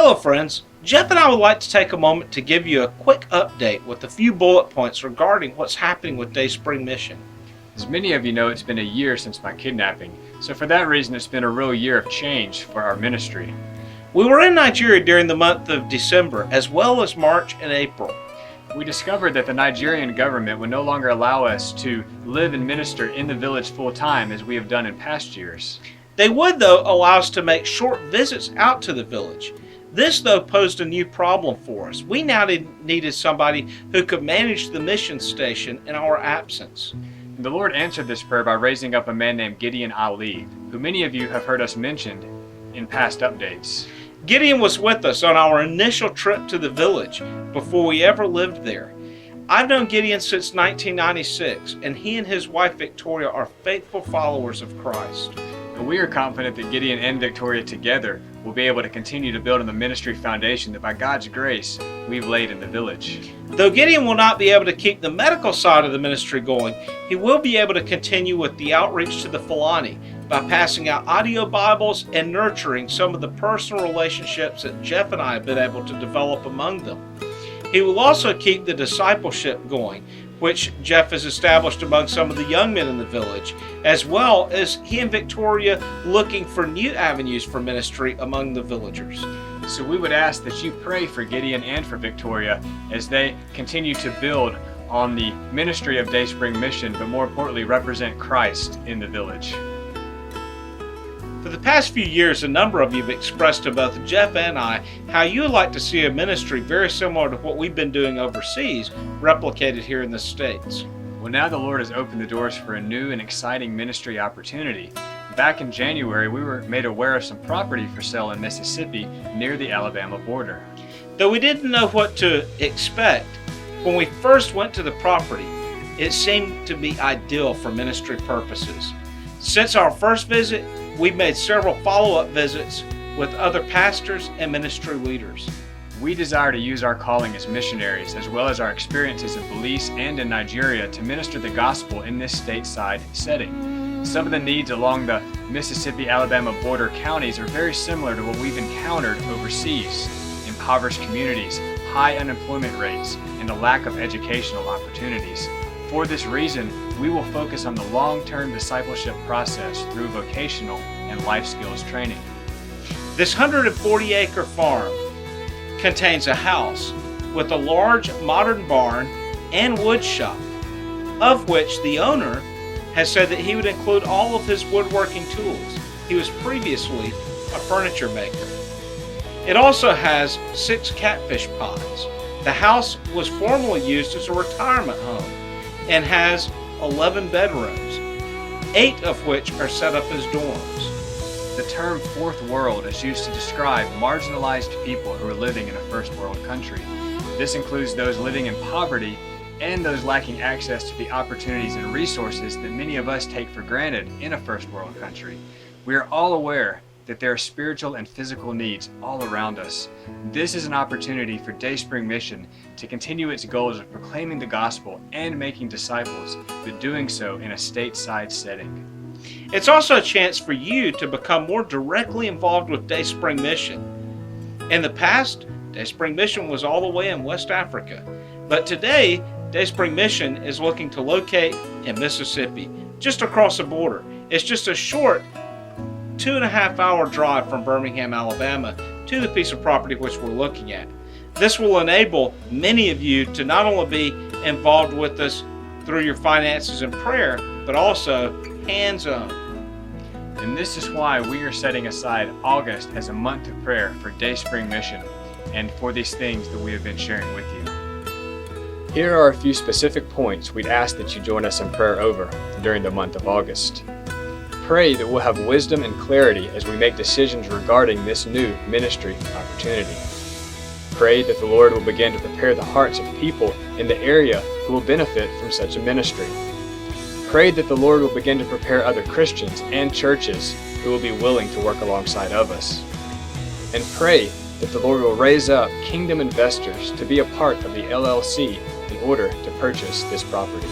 Hello friends, Jeff and I would like to take a moment to give you a quick update with a few bullet points regarding what's happening with Dayspring Mission. As many of you know, it's been a year since my kidnapping, so for that reason it's been a real year of change for our ministry. We were in Nigeria during the month of December as well as March and April. We discovered that the Nigerian government would no longer allow us to live and minister in the village full time as we have done in past years. They would though allow us to make short visits out to the village. This though posed a new problem for us. We now needed somebody who could manage the mission station in our absence. The Lord answered this prayer by raising up a man named Gideon Ali, who many of you have heard us mentioned in past updates. Gideon was with us on our initial trip to the village before we ever lived there. I've known Gideon since 1996, and he and his wife Victoria are faithful followers of Christ. And we are confident that Gideon and Victoria together will be able to continue to build on the ministry foundation that by God's grace we've laid in the village. Though Gideon will not be able to keep the medical side of the ministry going, he will be able to continue with the outreach to the Fulani by passing out audio Bibles and nurturing some of the personal relationships that Jeff and I have been able to develop among them. He will also keep the discipleship going, which Jeff has established among some of the young men in the village, as well as he and Victoria looking for new avenues for ministry among the villagers. So we would ask that you pray for Gideon and for Victoria as they continue to build on the ministry of Dayspring Mission, but more importantly represent Christ in the village. For the past few years, a number of you have expressed to both Jeff and I how you would like to see a ministry very similar to what we've been doing overseas replicated here in the States. Well, now the Lord has opened the doors for a new and exciting ministry opportunity. Back in January, we were made aware of some property for sale in Mississippi near the Alabama border. Though we didn't know what to expect, when we first went to the property, it seemed to be ideal for ministry purposes. Since our first visit, we've made several follow-up visits with other pastors and ministry leaders. We desire to use our calling as missionaries, as well as our experiences in Belize and in Nigeria, to minister the gospel in this stateside setting. Some of the needs along the Mississippi-Alabama border counties are very similar to what we've encountered overseas: impoverished communities, high unemployment rates, and a lack of educational opportunities. For this reason, we will focus on the long-term discipleship process through vocational and life skills training. This 140-acre farm contains a house with a large modern barn and wood shop, of which the owner has said that he would include all of his woodworking tools. He was previously a furniture maker. It also has 6 catfish ponds. The house was formerly used as a retirement home and has 11 bedrooms, 8 of which are set up as dorms. The term fourth world is used to describe marginalized people who are living in a first world country. This includes those living in poverty and those lacking access to the opportunities and resources that many of us take for granted in a first world country. We are all aware that there are spiritual and physical needs all around us. This is an opportunity for Dayspring Mission to continue its goals of proclaiming the gospel and making disciples, but doing so in a stateside setting. It's also a chance for you to become more directly involved with Dayspring Mission. In the past, Dayspring Mission was all the way in West Africa, but today, Dayspring Mission is looking to locate in Mississippi, just across the border. It's just a short 2.5-hour drive from Birmingham, Alabama to the piece of property which we're looking at. This will enable many of you to not only be involved with us through your finances and prayer, but also hands-on. And this is why we are setting aside August as a month of prayer for Dayspring Mission and for these things that we have been sharing with you. Here are a few specific points we'd ask that you join us in prayer over during the month of August. Pray that we'll have wisdom and clarity as we make decisions regarding this new ministry opportunity. Pray that the Lord will begin to prepare the hearts of people in the area who will benefit from such a ministry. Pray that the Lord will begin to prepare other Christians and churches who will be willing to work alongside of us. And pray that the Lord will raise up kingdom investors to be a part of the LLC in order to purchase this property.